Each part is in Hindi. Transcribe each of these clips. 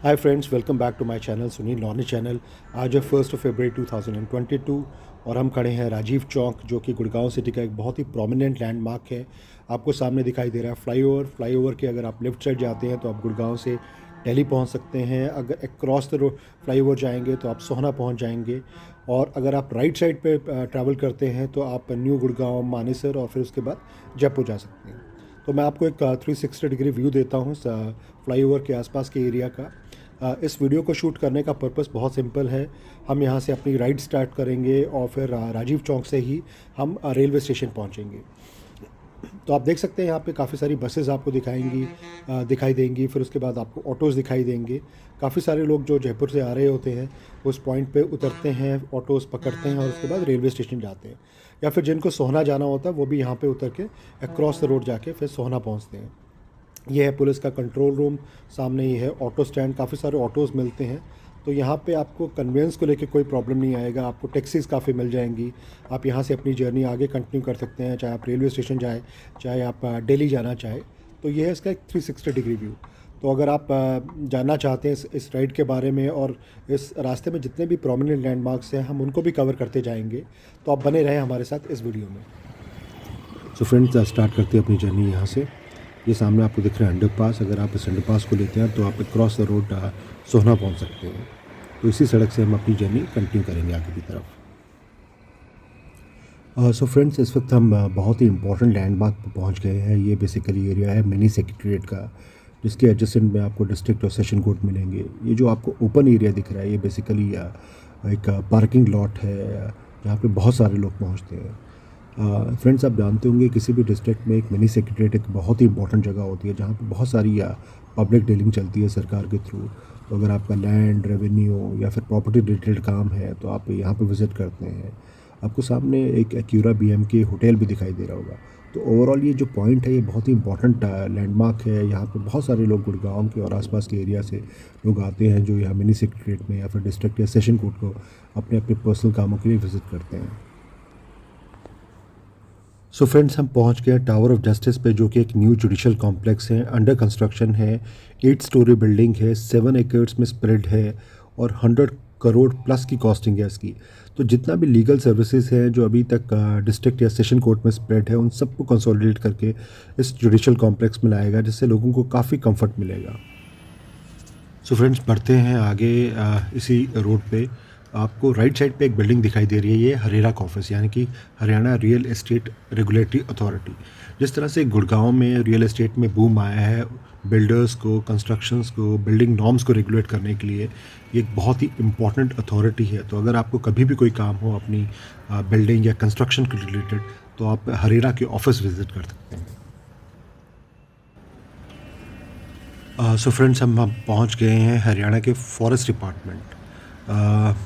Hi friends, welcome back to my channel Sunil Loni channel. आज है 1 फरवरी 2022 और हम खड़े हैं राजीव चौक, जो कि गुड़गांव सिटी का एक बहुत ही प्रोमिनेंट लैंडमार्क है। आपको सामने दिखाई दे रहा है फ्लाईओवर के अगर आप लेफ़्ट साइड जाते हैं तो आप गुड़गांव से दिल्ली पहुंच सकते हैं। अगर क्रॉस द रोड फ्लाईओवर जाएंगे तो आप सोहना पहुंच जाएंगे। और अगर आप राइट साइड पे ट्रैवल करते हैं तो आप न्यू गुड़गांव, मानेसर और फिर उसके बाद जयपुर जा सकते हैं। तो मैं आपको एक 360 डिग्री व्यू देता हूँ फ्लाईओवर के आसपास के एरिया का। इस वीडियो को शूट करने का पर्पस बहुत सिंपल है। हम यहाँ से अपनी राइड स्टार्ट करेंगे और फिर राजीव चौक से ही हम रेलवे स्टेशन पहुँचेंगे। तो आप देख सकते हैं यहाँ पे काफ़ी सारी बसेस आपको दिखाई देंगी। फिर उसके बाद आपको ऑटोज़ दिखाई देंगे। काफ़ी सारे लोग जो जयपुर से आ रहे होते हैं उस पॉइंट पे उतरते हैं, ऑटोज़ पकड़ते हैं और उसके बाद रेलवे स्टेशन जाते हैं। या फिर जिनको सोहना जाना होता है वो भी यहाँ पे उतर के अक्रॉस द रोड जाके फिर सोहना पहुँचते हैं। ये है पुलिस का कंट्रोल रूम, सामने ही है ऑटो स्टैंड। काफ़ी सारे ऑटोज़ मिलते हैं, तो यहाँ पे आपको कन्वेंस को लेके कोई प्रॉब्लम नहीं आएगा। आपको टैक्सीज़ काफ़ी मिल जाएंगी। आप यहाँ से अपनी जर्नी आगे कंटिन्यू कर सकते हैं, चाहे आप रेलवे स्टेशन जाए, चाहे आप दिल्ली जाना चाहे। तो ये है इसका एक 360 डिग्री व्यू। तो अगर आप जानना चाहते हैं इस राइड के बारे में और इस रास्ते में जितने भी प्रोमिनेंट लैंडमार्क्स हैं हम उनको भी कवर करते जाएंगे, तो आप बने रहें हमारे साथ इस वीडियो में। सो फ्रेंड्स, स्टार्ट करते हैं अपनी जर्नी यहाँ से। ये सामने आपको दिख रहा है अंडरपास। अगर आप इस अंडरपास को लेते हैं तो आप क्रॉस द रोड सोहना पहुंच सकते हैं। तो इसी सड़क से हम अपनी जर्नी कंटिन्यू करेंगे आगे की तरफ। सो फ्रेंड्स, इस वक्त हम बहुत ही इंपॉर्टेंट लैंडमार्क पर पहुंच गए हैं। ये बेसिकली एरिया है मिनी सेक्रेटरीट का, जिसके एडजेसेंट में आपको डिस्ट्रिक्ट और सेशन कोर्ट मिलेंगे। ये जो आपको ओपन एरिया दिख रहा है ये बेसिकली एक पार्किंग लॉट है जहाँ पे बहुत सारे लोग पहुँचते हैं। फ्रेंड्स, आप जानते होंगे किसी भी डिस्ट्रिक्ट में एक मिनी सेक्रेटरीट एक बहुत ही इंपॉर्टेंट जगह होती है जहाँ पे बहुत सारी पब्लिक डीलिंग चलती है सरकार के थ्रू। तो अगर आपका लैंड, रेवेन्यू या फिर प्रॉपर्टी रिलेटेड काम है तो आप यहाँ पे विज़िट करते हैं। आपको सामने एक एक्यूरा BMK होटल भी दिखाई दे रहा होगा। तो ओवरऑल ये जो पॉइंट है ये बहुत ही इंपॉर्टेंट लैंडमार्क है। यहाँ पे बहुत सारे लोग गुड़गांव के और आसपास के एरिया से लोग आते हैं जो यहाँ मिनी सेक्रेटरीट में या फिर डिस्ट्रिक्ट या सेशन कोर्ट को अपने अपने पर्सनल कामों के लिए विज़िट करते हैं। सो फ्रेंड्स, हम पहुंच गए टावर ऑफ जस्टिस पे, जो कि एक न्यू जुडिशल कॉम्प्लेक्स है, अंडर कंस्ट्रक्शन है। 8 स्टोरी बिल्डिंग है, 7 एकर्स में स्प्रेड है और 100 करोड़ प्लस की कॉस्टिंग है इसकी। तो जितना भी लीगल सर्विसेज हैं जो अभी तक डिस्ट्रिक्ट या सेशन कोर्ट में स्प्रेड है उन सबको कंसोलिडेट करके इस जुडिशल कॉम्प्लेक्स में लाएगा, जिससे लोगों को काफ़ी कंफर्ट मिलेगा। सो फ्रेंड्स, बढ़ते हैं आगे। इसी रोड पे आपको राइट साइड पे एक बिल्डिंग दिखाई दे रही है। ये हरेरा का ऑफिस, यानी कि Haryana real estate regulatory authority. जिस तरह से गुड़गांव में रियल एस्टेट में बूम आया है, बिल्डर्स को, कंस्ट्रक्शंस को, बिल्डिंग नॉर्म्स को रेगुलेट करने के लिए ये एक बहुत ही इम्पॉर्टेंट अथॉरिटी है। तो अगर आपको कभी भी कोई काम हो अपनी बिल्डिंग या कंस्ट्रक्शन के रिलेटेड तो आप हरेरा के ऑफिस विजिट कर सकते हैं। सो फ्रेंड्स, हम पहुंच गए हैं हरियाणा के फॉरेस्ट डिपार्टमेंट।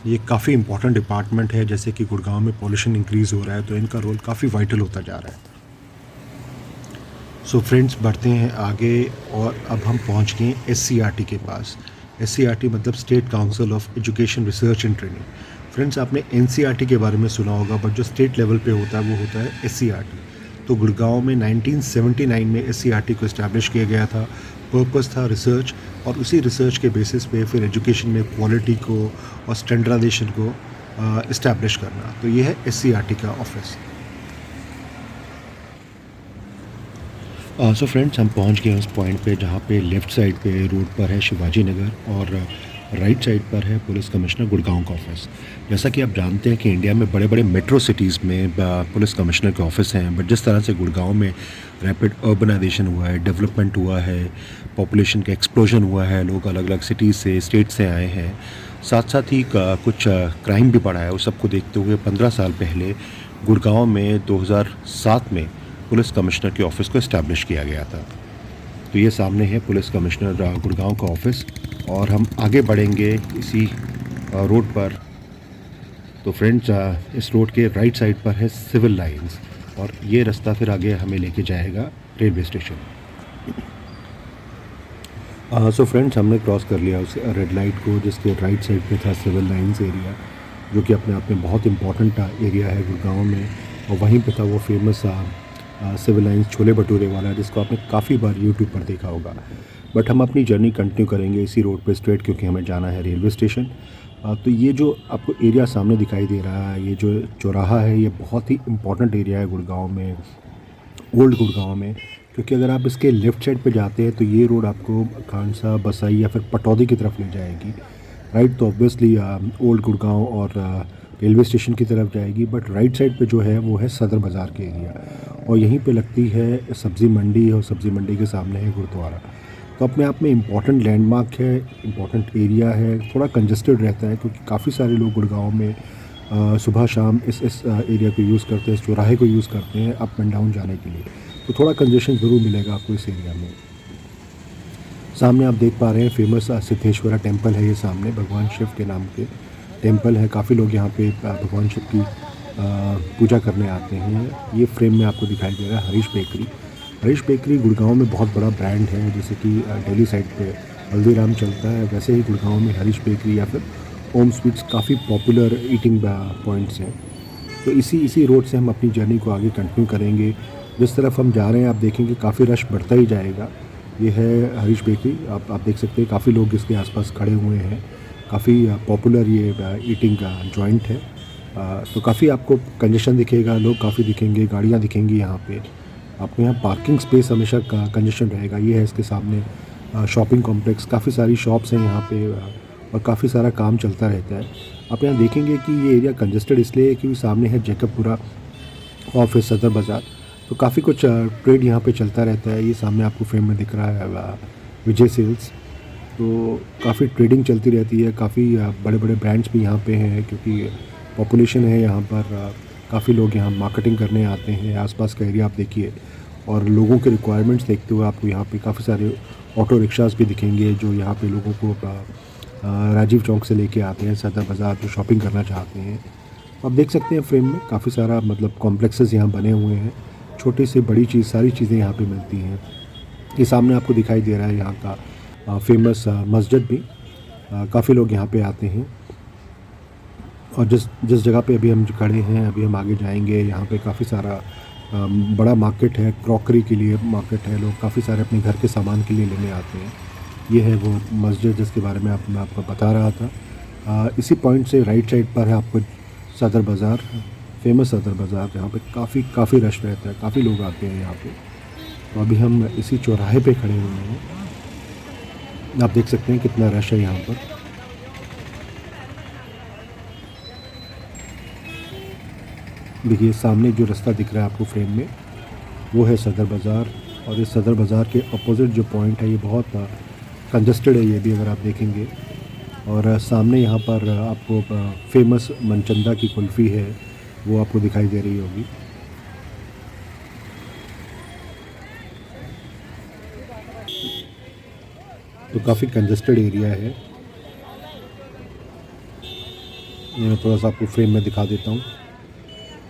ये काफ़ी इंपॉर्टेंट डिपार्टमेंट है। जैसे कि गुड़गांव में पॉल्यूशन इंक्रीज़ हो रहा है तो इनका रोल काफ़ी वाइटल होता जा रहा है। सो फ्रेंड्स, बढ़ते हैं आगे और अब हम पहुंच गए SCRT के पास। SCRT मतलब state council of education, research and training. Friends, आपने NCRT के बारे में सुना होगा, बट जो स्टेट लेवल पे होता है वो होता है SCRT। तो गुड़गांव में 1979 में SCRT को इस्टेब्लिश किया गया था। पर्पस था रिसर्च, और उसी रिसर्च के बेसिस पे फिर एजुकेशन में क्वालिटी को और स्टैंडर्डाइजेशन को इस्टेब्लिश करना। तो ये है SCRT का ऑफिस। सो फ्रेंड्स, हम पहुंच गए उस पॉइंट पे जहाँ पे लेफ़्ट साइड पे रोड पर है शिवाजी नगर और राइट साइड पर है पुलिस कमिश्नर गुड़गांव का ऑफिस। जैसा कि आप जानते हैं कि इंडिया में बड़े बड़े मेट्रो सिटीज़ में पुलिस कमिश्नर के ऑफिस हैं, बट जिस तरह से गुड़गांव में रैपिड अर्बनाइजेशन हुआ है, डेवलपमेंट हुआ है, पॉपुलेशन का एक्सप्लोजन हुआ है, लोग अलग अलग सिटीज़ से, स्टेट से आए हैं, साथ साथ ही कुछ क्राइम भी बढ़ा है। उस सबको देखते हुए 15 साल पहले गुड़गांव में 2007 में पुलिस कमिश्नर के ऑफिस को इस्टेब्लिश किया गया था। तो ये सामने है पुलिस कमिश्नर गुड़गांव का ऑफिस और हम आगे बढ़ेंगे इसी रोड पर। तो फ्रेंड्स, इस रोड के राइट साइड पर है सिविल लाइंस और ये रास्ता फिर आगे हमें लेके जाएगा रेलवे स्टेशन। सो फ्रेंड्स, हमने क्रॉस कर लिया उस रेड लाइट को, जिसके राइट साइड पे था सिविल लाइंस एरिया, जो कि अपने आप में बहुत इंपॉर्टेंट एरिया है गुड़गांव में। और वहीं पे था वो famous Civil Lines chole bhature वाला, जिसको आपने काफ़ी बार यूट्यूब पर देखा होगा। बट हम अपनी जर्नी कंटिन्यू करेंगे इसी रोड पे स्ट्रेट, क्योंकि हमें जाना है रेलवे स्टेशन। तो ये जो आपको एरिया सामने दिखाई दे रहा है, ये जो चौराहा है, ये बहुत ही इम्पोर्टेंट एरिया है गुड़गांव में, ओल्ड गुड़गांव में। क्योंकि अगर आप इसके लेफ़्ट साइड पे जाते हैं तो ये रोड आपको खानसा, बसाई या फिर पटौदी की तरफ ले जाएगी, राइट। तो ऑब्वियसली ओल्ड गुड़गांव और रेलवे स्टेशन की तरफ जाएगी। बट राइट साइड पे जो है वो है सदर बाज़ार के एरिया, और यहीं पे लगती है सब्ज़ी मंडी, और सब्ज़ी मंडी के सामने है गुरुद्वारा। तो अपने आप में इम्पॉर्टेंट लैंडमार्क है, इम्पॉर्टेंट एरिया है। थोड़ा कंजस्टेड रहता है क्योंकि काफ़ी सारे लोग गुड़गांव में सुबह शाम इस एरिया को यूज़ करते हैं, इस चौराहे को यूज़ करते हैं अप एंड डाउन जाने के लिए। तो थोड़ा कंजेशन ज़रूर मिलेगा आपको इस एरिया में। सामने आप देख पा रहे हैं फेमस सिद्धेश्वरा टेम्पल है, ये सामने भगवान शिव के नाम के टेम्पल है। काफ़ी लोग यहाँ पे भगवान शिव की पूजा करने आते हैं। ये फ्रेम में आपको दिखाई दे रहा है हरीश बेकरी। हरीश बेकरी गुड़गांव में बहुत बड़ा ब्रांड है, जैसे कि दिल्ली साइड पे हल्दीराम चलता है, वैसे ही गुड़गांव में हरीश बेकरी या फिर ओम स्वीट्स काफ़ी पॉपुलर ईटिंग पॉइंट्स हैं। तो इसी रोड से हम अपनी जर्नी को आगे कंटिन्यू करेंगे। जिस तरफ हम जा रहे हैं आप देखेंगे काफ़ी रश बढ़ता ही जाएगा। ये है हरीश बेकरी, आप देख सकते हैं काफ़ी लोग इसके आसपास खड़े हुए हैं। काफ़ी पॉपुलर ये ईटिंग का जॉइंट है। तो काफ़ी आपको कंजेशन दिखेगा, लोग काफ़ी दिखेंगे, गाड़ियाँ दिखेंगी यहाँ पे। आपको यहाँ पार्किंग स्पेस हमेशा का कंजेशन रहेगा। ये है इसके सामने शॉपिंग कॉम्प्लेक्स, काफ़ी सारी शॉप्स हैं यहाँ पे, और काफ़ी सारा काम चलता रहता है। आप यहाँ देखेंगे कि ये एरिया कंजेस्टेड इसलिए है क्योंकि सामने है जैकबपुरा और फिर सदर बाज़ार। तो काफ़ी कुछ ट्रेड यहाँ पे चलता रहता है। ये सामने आपको फ्रेम में दिख रहा है विजय सेल्स। तो काफ़ी ट्रेडिंग चलती रहती है, काफ़ी बड़े बड़े ब्रांड्स भी यहाँ पे हैं क्योंकि पॉपुलेशन है यहाँ पर। काफ़ी लोग यहाँ मार्केटिंग करने आते हैं। आसपास का एरिया आप देखिए, और लोगों के रिक्वायरमेंट्स देखते हुए आपको यहाँ पे काफ़ी सारे ऑटो रिक्शास भी दिखेंगे जो यहाँ पे लोगों को राजीव चौक से लेके आते हैं सदर बाज़ार, जो शॉपिंग करना चाहते हैं। आप देख सकते हैं फ्रेम में काफ़ी सारा मतलब कॉम्प्लेक्सेस यहाँ बने हुए हैं, छोटी से बड़ी चीज़ सारी चीज़ें यहाँ पे मिलती हैं। ये सामने आपको दिखाई दे रहा है यहाँ का फेमस मस्जिद भी। काफ़ी लोग यहाँ पे आते हैं, और जिस जगह पे अभी हम खड़े हैं, अभी हम आगे जाएंगे, यहाँ पे काफ़ी सारा बड़ा मार्केट है, क्रॉकरी के लिए मार्केट है। लोग काफ़ी सारे अपने घर के सामान के लिए लेने आते हैं। ये है वो मस्जिद जिसके बारे में मैं आपको बता रहा था। इसी पॉइंट से राइट साइड पर है आपको सदर बाज़ार, फेमस सदर बाज़ार, जहाँ पे काफ़ी रश रहता है, काफ़ी लोग आते हैं यहाँ पे। तो अभी हम इसी चौराहे पे खड़े हुए हैं, आप देख सकते हैं कितना रश है यहाँ पर। देखिए सामने जो रास्ता दिख रहा है आपको फ्रेम में, वो है सदर बाज़ार, और इस सदर बाज़ार के अपोजिट जो पॉइंट है ये बहुत कंजस्टेड है, ये भी अगर आप देखेंगे। और सामने यहाँ पर आपको फेमस मनचंदा की कुल्फ़ी है, वो आपको दिखाई दे रही होगी। तो काफ़ी कंजस्टेड एरिया है। ये मैं थोड़ा सा आपको फ्रेम में दिखा देता हूँ।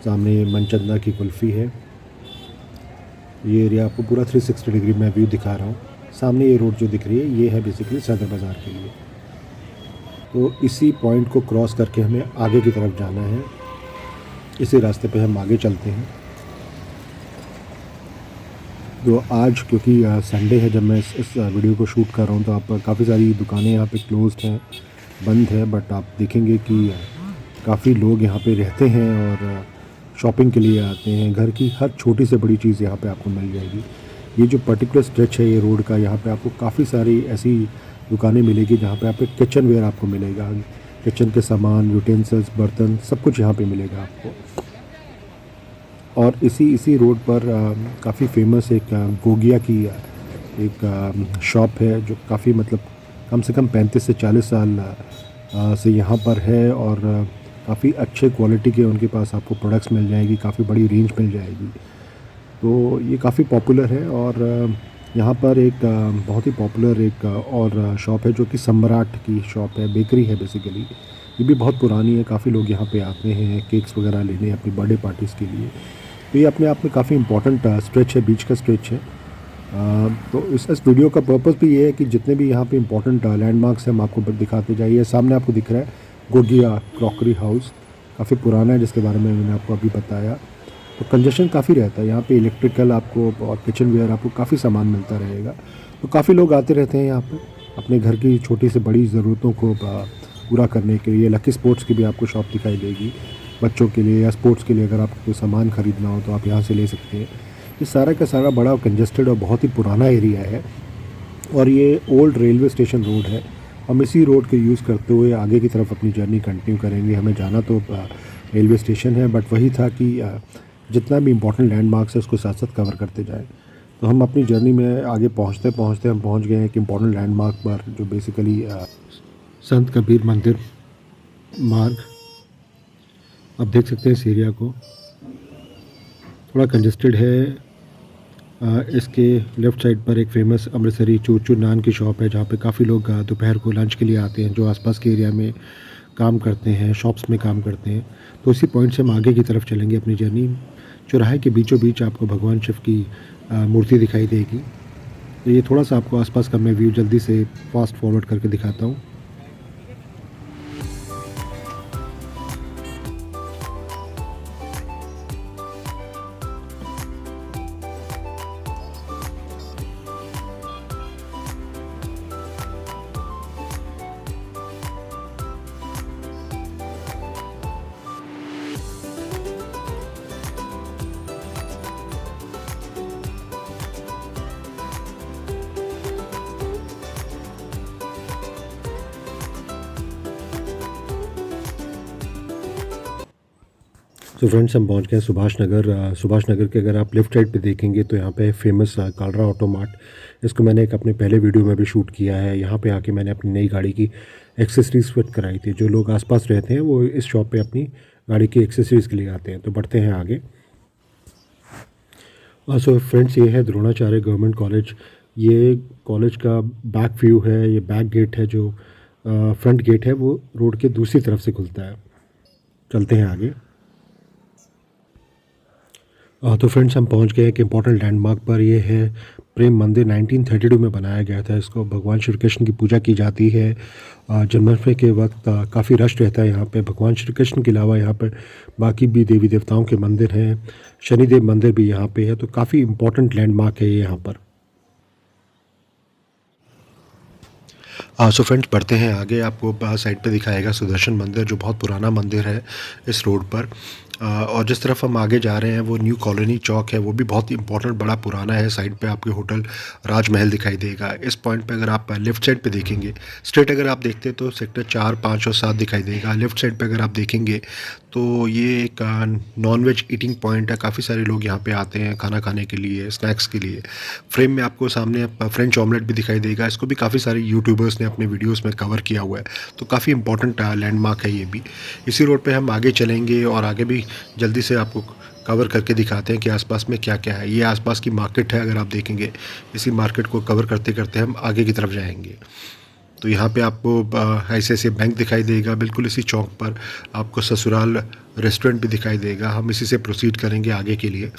सामने मनचंदा की कुल्फ़ी है। ये एरिया आपको पूरा 360 डिग्री में व्यू दिखा रहा हूँ। सामने ये रोड जो दिख रही है ये है बेसिकली सदर बाज़ार के लिए। तो इसी पॉइंट को क्रॉस करके हमें आगे की तरफ जाना है। इसी रास्ते पे हम आगे चलते हैं। तो आज क्योंकि संडे है जब मैं इस वीडियो को शूट कर रहा हूँ, तो आप काफ़ी सारी दुकानें यहाँ पे क्लोज्ड हैं, बंद है। बट आप देखेंगे कि काफ़ी लोग यहाँ पे रहते हैं और शॉपिंग के लिए आते हैं। घर की हर छोटी से बड़ी चीज़ यहाँ पे आपको मिल जाएगी। ये जो पर्टिकुलर स्ट्रेच है ये रोड का, यहाँ पे आपको काफ़ी सारी ऐसी दुकानें मिलेगी जहाँ पे आपको किचन वेयर आपको मिलेगा। किचन के सामान, यूटेंसिल्स, बर्तन, सब कुछ यहाँ पे मिलेगा आपको। और इसी रोड पर काफ़ी फेमस एक गोगिया की एक शॉप है, जो काफ़ी मतलब कम से कम 35 से 40 साल से यहाँ पर है। और काफ़ी अच्छे क्वालिटी के उनके पास आपको प्रोडक्ट्स मिल जाएगी, काफ़ी बड़ी रेंज मिल जाएगी। तो ये काफ़ी पॉपुलर है। और यहाँ पर एक बहुत ही पॉपुलर एक और शॉप है जो कि सम्राट की शॉप है, बेकरी है बेसिकली। ये भी बहुत पुरानी है, काफ़ी लोग यहाँ पे आते हैं केक्स वगैरह लेने अपनी बर्थडे पार्टीज़ के लिए। तो ये अपने आप में काफ़ी इंपॉर्टेंट स्ट्रेच है, बीच का स्ट्रेच है। तो इस वीडियो का पर्पस भी ये है कि जितने भी यहाँ पे इंपॉर्टेंट लैंडमार्क्स हैं हम आपको दिखाते जाइए। सामने आपको दिख रहा है गोगिया क्रॉकरी हाउस, काफ़ी पुराना है, जिसके बारे में मैंने आपको अभी बताया। तो कंजेशन काफ़ी रहता है यहाँ पे, इलेक्ट्रिकल आपको और किचन वेयर आपको काफ़ी सामान मिलता रहेगा। तो काफ़ी लोग आते रहते हैं यहाँ पर अपने घर की छोटी से बड़ी ज़रूरतों को पूरा करने के लिए। लकी स्पोर्ट्स की भी आपको शॉप दिखाई देगी बच्चों के लिए या स्पोर्ट्स के लिए। अगर आपको कोई सामान ख़रीदना हो तो आप यहाँ से ले सकते हैं। ये सारा का सारा बड़ा कंजस्टेड और बहुत ही पुराना एरिया है और ये ओल्ड रेलवे स्टेशन रोड है। हम इसी रोड को यूज़ करते हुए आगे की तरफ अपनी जर्नी कंटिन्यू करेंगे। हमें जाना तो रेलवे स्टेशन है, बट वही था कि जितना भी इम्पोर्टेंट लैंडमार्क्स है उसको साथ साथ कवर करते जाएं। तो हम अपनी जर्नी में आगे पहुंचते पहुंचते हम पहुंच गए हैं एक इम्पॉर्टेंट लैंडमार्क पर, जो बेसिकली संत कबीर मंदिर मार्ग। आप देख सकते हैं इस एरिया को, थोड़ा कंजस्टेड है। इसके लेफ़्ट साइड पर एक फ़ेमस अमृतसरी चूर चूर नान की शॉप है, जहाँ पे काफ़ी लोग दोपहर को लंच के लिए आते हैं, जो आसपास के एरिया में काम करते हैं, शॉप्स में काम करते हैं। तो इसी पॉइंट से हम आगे की तरफ चलेंगे अपनी जर्नी। चौराहे के बीचों बीच आपको भगवान शिव की मूर्ति दिखाई देगी। तो ये थोड़ा सा आपको आसपास का मैं व्यू जल्दी से फास्ट फॉरवर्ड करके दिखाता हूँ। तो फ्रेंड्स हम पहुंच गए सुभाष नगर। सुभाष नगर के अगर आप लेफ़्ट साइड पे देखेंगे तो यहाँ पे फेमस कालरा ऑटो मार्ट। इसको मैंने एक अपने पहले वीडियो में भी शूट किया है। यहाँ पे आके मैंने अपनी नई गाड़ी की एक्सेसरीज़ फिट कराई थी। जो लोग आसपास रहते हैं वो इस शॉप पे अपनी गाड़ी की एक्सेसरीज़ के लिए आते हैं। तो बढ़ते हैं आगे। सो फ्रेंड्स, ये है द्रोणाचार्य गवर्नमेंट कॉलेज। ये कॉलेज का बैक व्यू है। ये बैक गेट है, जो फ्रंट गेट है वो रोड के दूसरी तरफ से खुलता है। चलते हैं आगे। तो फ्रेंड्स हम पहुंच गए एक इम्पॉर्टेंट लैंडमार्क पर। ये है प्रेम मंदिर। 1932 में बनाया गया था। इसको भगवान श्री कृष्ण की पूजा की जाती है। जन्माष्टमी के वक्त काफ़ी रश रहता है यहाँ पे। भगवान श्री कृष्ण के अलावा यहाँ पर बाकी भी देवी देवताओं के मंदिर हैं। शनिदेव मंदिर भी यहाँ पे है। तो काफ़ी इम्पॉर्टेंट लैंडमार्क है ये यहाँ पर। सो फ्रेंड्स बढ़ते हैं आगे। आपको साइड पे दिखाएगा सुदर्शन मंदिर, जो बहुत पुराना मंदिर है इस रोड पर। और जिस तरफ हम आगे जा रहे हैं वो न्यू कॉलोनी चौक है, वो भी बहुत इंपॉर्टेंट बड़ा पुराना है। साइड पे आपके होटल राजमहल दिखाई देगा। इस पॉइंट पे अगर आप लेफ़्ट साइड पे देखेंगे, स्ट्रेट अगर आप देखते हैं तो सेक्टर 4, 5 और 7 दिखाई देगा। लेफ़्ट साइड पे अगर आप देखेंगे तो ये एक नॉन वेज ईटिंग पॉइंट है। काफ़ी सारे लोग यहाँ पे आते हैं खाना खाने के लिए, स्नैक्स के लिए। फ्रेम में आपको सामने फ्रेंच ऑमलेट भी दिखाई देगा। इसको भी काफ़ी सारे यूट्यूबर्स ने अपने वीडियोस में कवर किया हुआ है। तो काफ़ी इंपॉर्टेंट लैंडमार्क है ये भी। इसी रोड पे हम आगे चलेंगे और आगे भी जल्दी से आपको कवर करके दिखाते हैं कि आसपास में क्या क्या है। ये आसपास की मार्केट है, अगर आप देखेंगे। इसी मार्केट को कवर करते करते हम आगे की तरफ जाएंगे। तो यहाँ पे आपको ऐसे बैंक दिखाई देगा। बिल्कुल इसी चौक पर आपको ससुराल रेस्टोरेंट भी दिखाई देगा। हम इसी से प्रोसीड करेंगे आगे के लिए।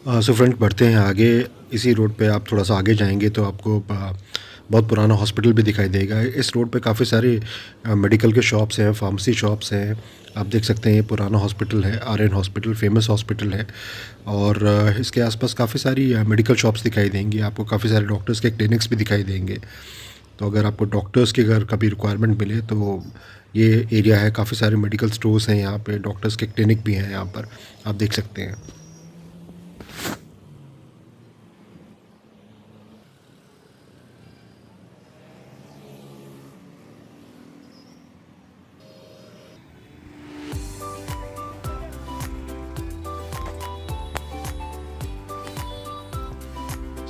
सो फ्रेंड्स बढ़ते हैं आगे। इसी रोड पे आप थोड़ा सा आगे जाएंगे तो आपको बहुत पुराना हॉस्पिटल भी दिखाई देगा। इस रोड पे काफ़ी सारे मेडिकल के शॉप्स हैं, फार्मेसी शॉप्स हैं। आप देख सकते हैं ये पुराना हॉस्पिटल है, आर्यन हॉस्पिटल, फेमस हॉस्पिटल है। और इसके आसपास काफ़ी सारी मेडिकल शॉप्स दिखाई देंगी आपको। काफ़ी सारे डॉक्टर्स के क्लिनिक्स भी दिखाई देंगे। तो अगर आपको डॉक्टर्स की अगर कभी रिक्वायरमेंट मिले तो ये एरिया है। काफ़ी सारे मेडिकल स्टोर्स हैं यहाँ पे, डॉक्टर्स के क्लिनिक भी हैं यहाँ पर, आप देख सकते हैं।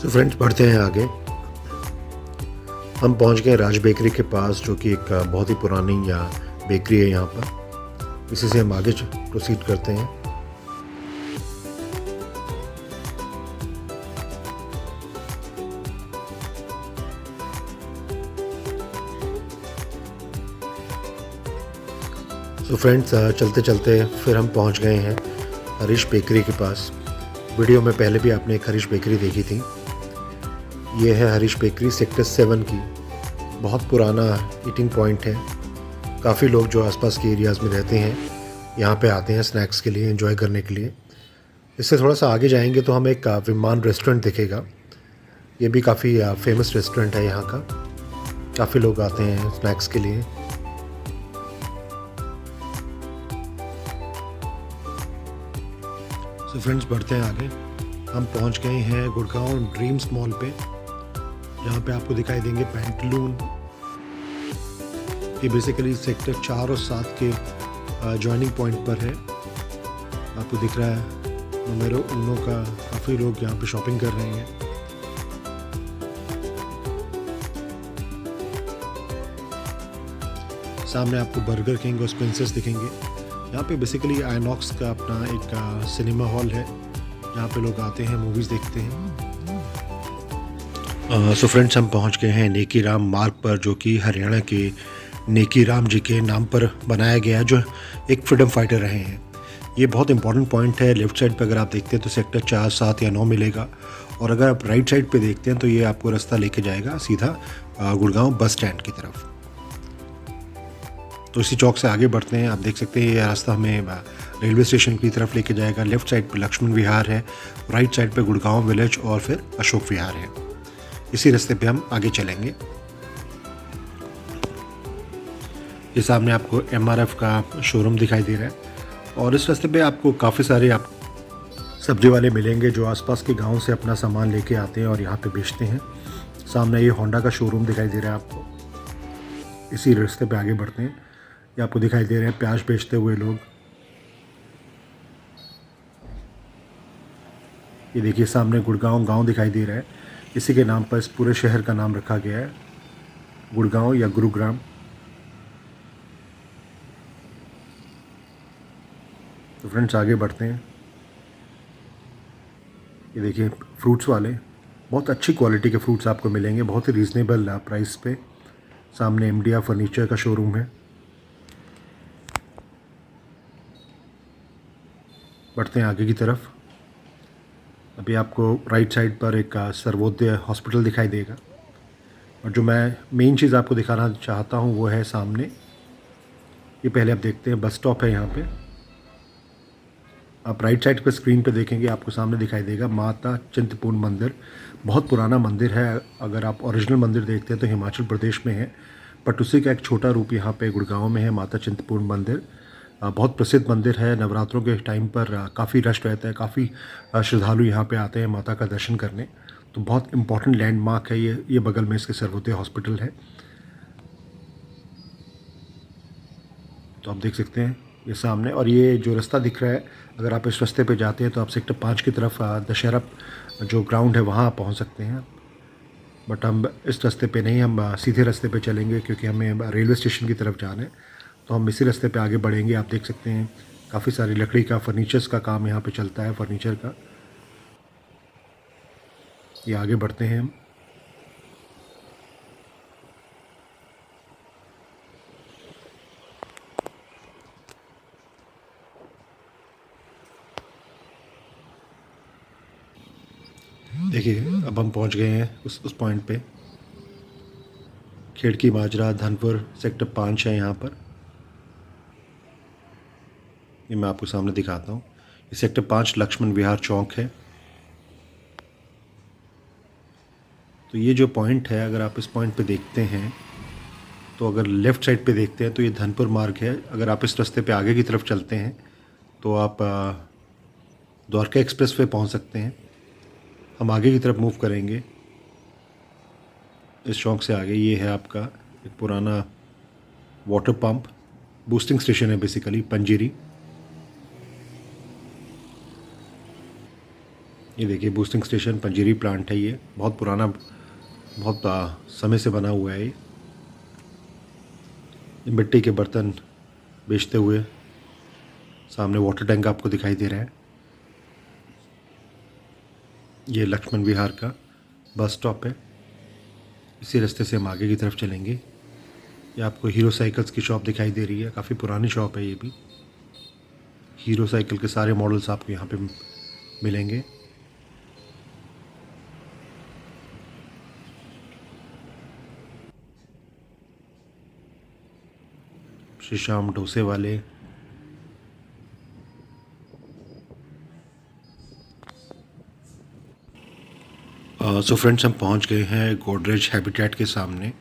तो फ्रेंड्स बढ़ते हैं आगे। हम पहुंच गए राज बेकरी के पास, जो कि एक बहुत ही पुरानी बेकरी है यहाँ पर। इसी से हम आगे प्रोसीड करते हैं। तो फ्रेंड्स चलते चलते फिर हम पहुंच गए हैं हरीश बेकरी के पास। वीडियो में पहले भी आपने एक हरीश बेकरी देखी थी। ये है हरीश बेकरी सेक्टर 7 की। बहुत पुराना ईटिंग पॉइंट है। काफ़ी लोग जो आसपास के एरियाज़ में रहते हैं यहाँ पे आते हैं स्नैक्स के लिए, एंजॉय करने के लिए। इससे थोड़ा सा आगे जाएंगे तो हमें एक विमान रेस्टोरेंट दिखेगा। ये भी काफ़ी फेमस रेस्टोरेंट है यहाँ का। काफ़ी लोग आते हैं स्नैक्स के लिए। तो फ्रेंड्स बढ़ते हैं आगे। हम पहुंच गए हैं गुड़गांव ड्रीम्स मॉल पे। यहाँ पे आपको दिखाई देंगे पैंटलून। ये बेसिकली सेक्टर 4 और 7 के जॉइनिंग पॉइंट पर है। आपको दिख रहा है नंबरों उनों का। काफ़ी लोग यहाँ पे शॉपिंग कर रहे हैं। सामने आपको बर्गर किंग और स्पेंसर्स दिखेंगे। यहाँ पे बेसिकली आइनॉक्स का अपना एक सिनेमा हॉल है। यहाँ पे लोग आते हैं, मूवीज़ देखते हैं। सो फ्रेंड्स हम पहुँच गए हैं नेकी राम मार्ग पर, जो कि हरियाणा के नेकी राम जी के नाम पर बनाया गया है, जो एक फ्रीडम फाइटर रहे हैं। ये बहुत इंपॉर्टेंट पॉइंट है। लेफ़्ट साइड पे अगर आप देखते हैं तो सेक्टर 4, 7 या 9 मिलेगा, और अगर आप राइट साइड पे देखते हैं तो ये आपको रास्ता लेके जाएगा सीधा गुड़गांव बस स्टैंड की तरफ। तो इसी चौक से आगे बढ़ते हैं। आप देख सकते हैं ये रास्ता हमें रेलवे स्टेशन की तरफ लेके जाएगा। लेफ़्ट साइड पे लक्ष्मण विहार है, राइट साइड पे गुड़गांव विलेज और फिर अशोक विहार है। इसी रास्ते पे हम आगे चलेंगे। ये सामने आपको MRF का शोरूम दिखाई दे रहा है, और इस रास्ते पे आपको काफ़ी सारे सब्जी वाले मिलेंगे जो आसपास के गांव से अपना सामान लेके आते हैं और यहाँ पे बेचते हैं। सामने ये होंडा का शोरूम दिखाई दे रहा है आपको। इसी रास्ते पे आगे बढ़ते हैं। ये आपको दिखाई दे रहे हैं प्याज बेचते हुए लोग। ये देखिए सामने गुड़गांव गांव दिखाई दे रहा है। इसी के नाम पर इस पूरे शहर का नाम रखा गया है, गुड़गांव या गुरुग्राम। तो फ्रेंड्स आगे बढ़ते हैं। ये देखिए फ्रूट्स वाले, बहुत अच्छी क्वालिटी के फ्रूट्स आपको मिलेंगे, बहुत ही रीज़नेबल प्राइस पे। सामने MDR फर्नीचर का शोरूम है। बढ़ते हैं आगे की तरफ। अभी आपको राइट साइड पर एक सर्वोदय हॉस्पिटल दिखाई देगा, और जो मैं मेन चीज़ आपको दिखाना चाहता हूँ वो है सामने। ये पहले आप देखते हैं बस स्टॉप है यहाँ पे। आप राइट साइड पर स्क्रीन पे देखेंगे, आपको सामने दिखाई देगा माता चिंतपूर्ण मंदिर। बहुत पुराना मंदिर है। अगर आप ओरिजिनल मंदिर देखते हैं तो हिमाचल प्रदेश में है, बट उसी का एक छोटा रूप यहाँ पे गुड़गांव में है, माता चिंतपूर्ण मंदिर। बहुत प्रसिद्ध मंदिर है। नवरात्रों के टाइम पर काफ़ी रश रहता है। काफ़ी श्रद्धालु यहाँ पे आते हैं माता का दर्शन करने। तो बहुत इम्पॉर्टेंट लैंडमार्क है ये बगल में इसके सर्वोदय हॉस्पिटल है। तो आप देख सकते हैं ये सामने, और ये जो रास्ता दिख रहा है, अगर आप इस रास्ते पे जाते हैं तो आप सेक्टर 5 की तरफ दशहरा जो ग्राउंड है वहाँ पहुँच सकते हैं। बट हम इस रास्ते पे नहीं, हम सीधे रास्ते पे चलेंगे क्योंकि हमें रेलवे स्टेशन की तरफ जाना है। तो हम इसी रास्ते पे आगे बढ़ेंगे। आप देख सकते हैं काफ़ी सारी लकड़ी का फर्नीचर्स का काम यहाँ पे चलता है, फर्नीचर का। ये आगे बढ़ते हैं हम। देखिए अब हम पहुँच गए हैं उस पॉइंट पे। खेड़की माजरा धनपुर सेक्टर 5 है यहाँ पर। ये मैं आपको सामने दिखाता हूँ। ये सेक्टर 5 लक्ष्मण विहार चौक है। तो ये जो पॉइंट है, अगर आप इस पॉइंट पे देखते हैं तो अगर लेफ़्ट साइड पे देखते हैं तो ये धनपुर मार्ग है। अगर आप इस रास्ते पे आगे की तरफ चलते हैं तो आप द्वारका एक्सप्रेस पे पहुँच सकते हैं। हम आगे की तरफ मूव करेंगे इस चौक से आगे। ये है आपका एक पुराना वाटर पंप, बूस्टिंग स्टेशन है बेसिकली, पंजीरी। ये देखिए बूस्टिंग स्टेशन पंजीरी प्लांट है, ये बहुत पुराना, बहुत समय से बना हुआ है। ये मिट्टी के बर्तन बेचते हुए सामने वाटर टैंक आपको दिखाई दे रहा है। ये लक्ष्मण विहार का बस स्टॉप है। इसी रास्ते से हम आगे की तरफ चलेंगे। ये आपको हीरो साइकिल्स की शॉप दिखाई दे रही है, काफ़ी पुरानी शॉप है ये भी। हीरो साइकिल के सारे मॉडल्स आपको यहाँ पे मिलेंगे। श्री श्याम डोसे वाले। सो फ्रेंड्स, हम पहुँच गए हैं गोदरेज हैबिटेट के सामने।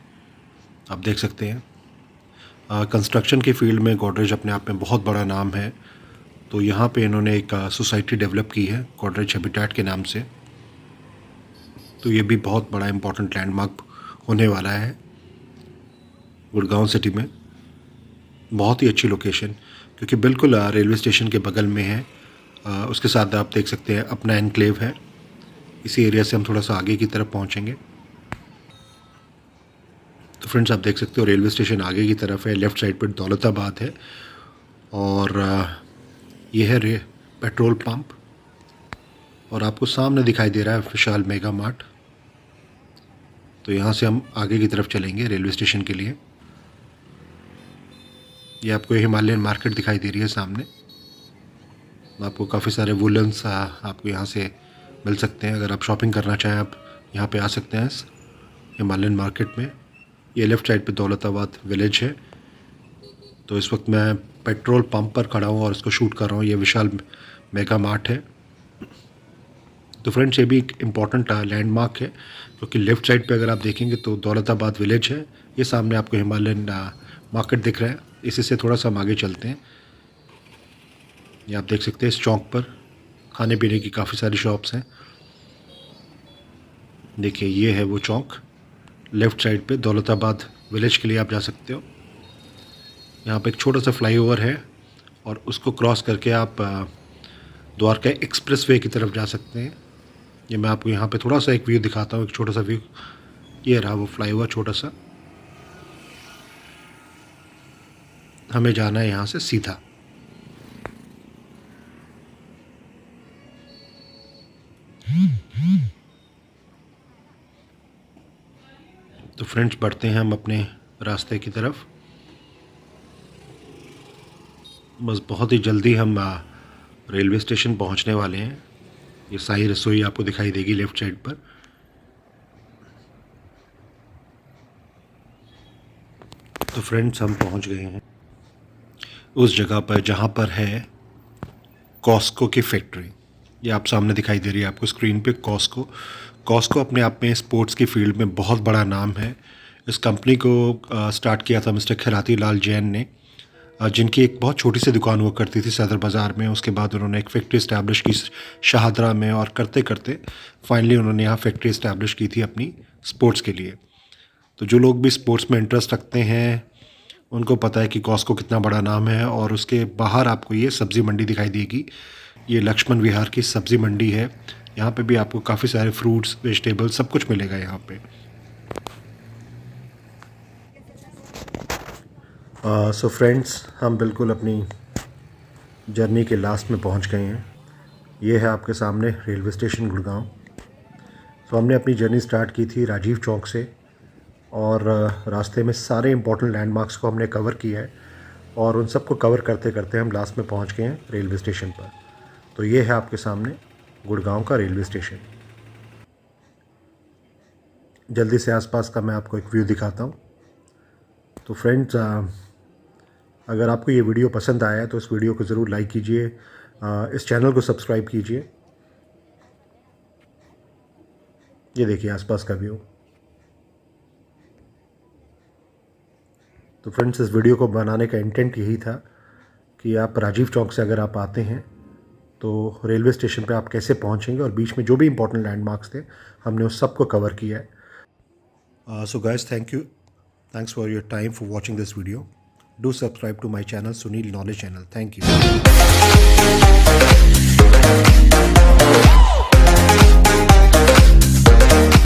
आप देख सकते हैं कंस्ट्रक्शन के फील्ड में गोदरेज अपने आप में बहुत बड़ा नाम है। तो यहाँ पे इन्होंने एक सोसाइटी डेवलप की है गोदरेज हैबिटेट के नाम से। तो ये भी बहुत बड़ा इम्पोर्टेंट लैंडमार्क होने वाला है गुड़गांव सिटी में। बहुत ही अच्छी लोकेशन, क्योंकि बिल्कुल रेलवे स्टेशन के बगल में है। उसके साथ आप देख सकते हैं अपना एनक्लेव है। इसी एरिया से हम थोड़ा सा आगे की तरफ पहुँचेंगे। तो फ्रेंड्स, आप देख सकते हो रेलवे स्टेशन आगे की तरफ है, लेफ़्ट साइड पर दौलताबाद है और ये है पेट्रोल पंप। और आपको सामने दिखाई दे रहा है विशाल मेगा मार्ट। तो यहाँ से हम आगे की तरफ चलेंगे रेलवे स्टेशन के लिए। ये आपको हिमालयन मार्केट दिखाई दे रही है सामने। आपको काफ़ी सारे वुलन्स आपको यहाँ से मिल सकते हैं। अगर आप शॉपिंग करना चाहें, आप यहाँ पे आ सकते हैं इस हिमालयन मार्केट में। ये लेफ़्ट साइड पे दौलताबाद विलेज है। तो इस वक्त मैं पेट्रोल पंप पर खड़ा हूँ और इसको शूट कर रहा हूँ। ये विशाल मेगा मार्ट है। तो फ्रेंड्स, ये भी एक इम्पॉर्टेंट लैंडमार्क है, क्योंकि लेफ़्ट साइड पे अगर आप देखेंगे तो दौलताबाद विलेज है। ये सामने आपको हिमालयन मार्केट दिख रहा है। इसी से थोड़ा सा हम आगे चलते हैं। ये आप देख सकते हैं इस चौक पर खाने पीने की काफ़ी सारी शॉप्स हैं। देखिए, ये है वो चौक। लेफ़्ट साइड पे दौलताबाद विलेज के लिए आप जा सकते हो। यहाँ पे एक छोटा सा फ्लाईओवर है और उसको क्रॉस करके आप द्वारका एक्सप्रेसवे की तरफ जा सकते हैं। ये मैं आपको यहाँ पे थोड़ा सा एक व्यू दिखाता हूँ, एक छोटा सा व्यू। ये रहा वो फ्लाईओवर छोटा सा। हमें जाना है यहाँ से सीधा। तो फ्रेंड्स, बढ़ते हैं हम अपने रास्ते की तरफ। बस बहुत ही जल्दी हम रेलवे स्टेशन पहुँचने वाले हैं। ये साई रसोई आपको दिखाई देगी लेफ़्ट साइड पर। तो फ्रेंड्स, हम पहुँच गए हैं उस जगह पर जहाँ पर है कॉस्को की फैक्ट्री। ये आप सामने दिखाई दे रही है आपको स्क्रीन पे कॉस्को अपने आप में स्पोर्ट्स की फील्ड में बहुत बड़ा नाम है। इस कंपनी को स्टार्ट किया था मिस्टर खिराती लाल जैन ने, जिनकी एक बहुत छोटी सी दुकान हुआ करती थी सदर बाज़ार में। उसके बाद उन्होंने एक फैक्ट्री इस्टेब्लिश की शाहदरा में, और करते करते फाइनली उन्होंने यहाँ फैक्ट्री इस्टेब्लिश की थी अपनी स्पोर्ट्स के लिए। तो जो लोग भी स्पोर्ट्स में इंटरेस्ट रखते हैं उनको पता है कि कॉस्को कितना बड़ा नाम है। और उसके बाहर आपको ये सब्ज़ी मंडी दिखाई देगी। ये लक्ष्मण विहार की सब्ज़ी मंडी है। यहाँ पे भी आपको काफ़ी सारे फ्रूट्स, वेजिटेबल सब कुछ मिलेगा यहाँ पे। सो फ्रेंड्स, हम बिल्कुल अपनी जर्नी के लास्ट में पहुँच गए हैं। ये है आपके सामने रेलवे स्टेशन गुड़गांव। तो हमने अपनी जर्नी स्टार्ट की थी राजीव चौक से, और रास्ते में सारे इम्पोर्टेंट लैंडमार्क्स को हमने कवर किया है। और उन सबको कवर करते करते हम लास्ट में पहुंच गए हैं रेलवे स्टेशन पर। तो ये है आपके सामने गुड़गांव का रेलवे स्टेशन। जल्दी से आसपास का मैं आपको एक व्यू दिखाता हूं। तो फ्रेंड्स, अगर आपको ये वीडियो पसंद आया है तो इस वीडियो को ज़रूर लाइक कीजिए, इस चैनल को सब्सक्राइब कीजिए। ये देखिए आसपास का व्यू। तो फ्रेंड्स, इस वीडियो को बनाने का इंटेंट यही था कि आप राजीव चौक से अगर आप आते हैं तो रेलवे स्टेशन पे आप कैसे पहुंचेंगे, और बीच में जो भी इंपॉर्टेंट लैंडमार्क्स थे हमने उस सब को कवर किया है। So guys, thanks for your time for watching this video. Do subscribe to my channel Sunil Knowledge channel. Thank you.